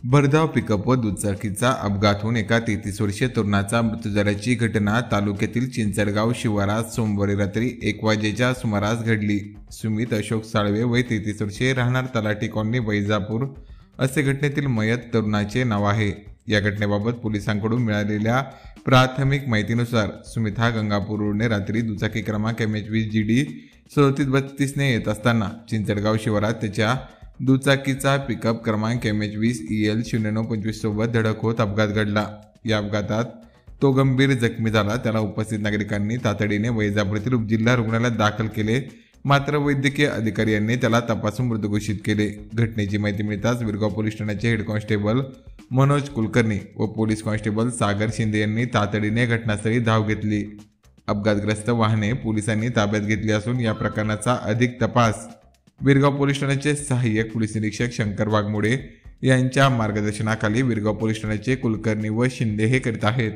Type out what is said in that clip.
भरधाव पिकअप व दुचाकीचा अपघात होऊन एका 33 वर्षीय तरुणाचा मृत्यू झाल्याची घटना तालुक्यातील चिंचडगाव शिवारात सोमवारी रात्री 1 वाजेच्या सुमारास घडली। सुमित अशोक साळवे वय 33 वर्षे, राहणार तलाठी कॉलनी वैजापूर असे घटनेतील मयत तरुणाचे नाव आहे। या घटनेबाबत पोलिसांकडून मिळालेल्या प्राथमिक माहितीनुसार सुमित हा गंगापूर रोडने रात्री दुचाकी क्रमांक MH20GD 3732 ने येत असताना चिंचडगाव शिवारात त्याच्या दुचाकीचा पिकअप क्रमांक MH20EL 0925 सोबत धडक होत अपघात घडला। या अपघातात तो गंभीर जखमी झाला। त्याला उपस्थित नागरिकांनी तातडीने वैजापूरतील उपजिल्हा रुग्णालयात दाखल केले, मात्र वैद्यकीय अधिकारी यांनी त्याला तपासून मृत घोषित केले। घटनेची माहिती मिळताच विरगाव पोलीस ठाण्याचे हेड कॉन्स्टेबल मनोज कुलकर्णी व पोलीस कॉन्स्टेबल सागर शिंदे यांनी तातडीने घटनास्थळी धाव घेतली। अपघातग्रस्त वाहने पोलिसांनी ताब्यात घेतली असून या प्रकरणाचा अधिक तपास विरगाव पोलीस ठाण्याचे सहाय्यक पोलीस निरीक्षक शंकर वाघमोडे यांच्या मार्गदर्शनाखाली विरगाव पोलीस ठाण्याचे कुलकर्णी व शिंदे हे करीत आहेत।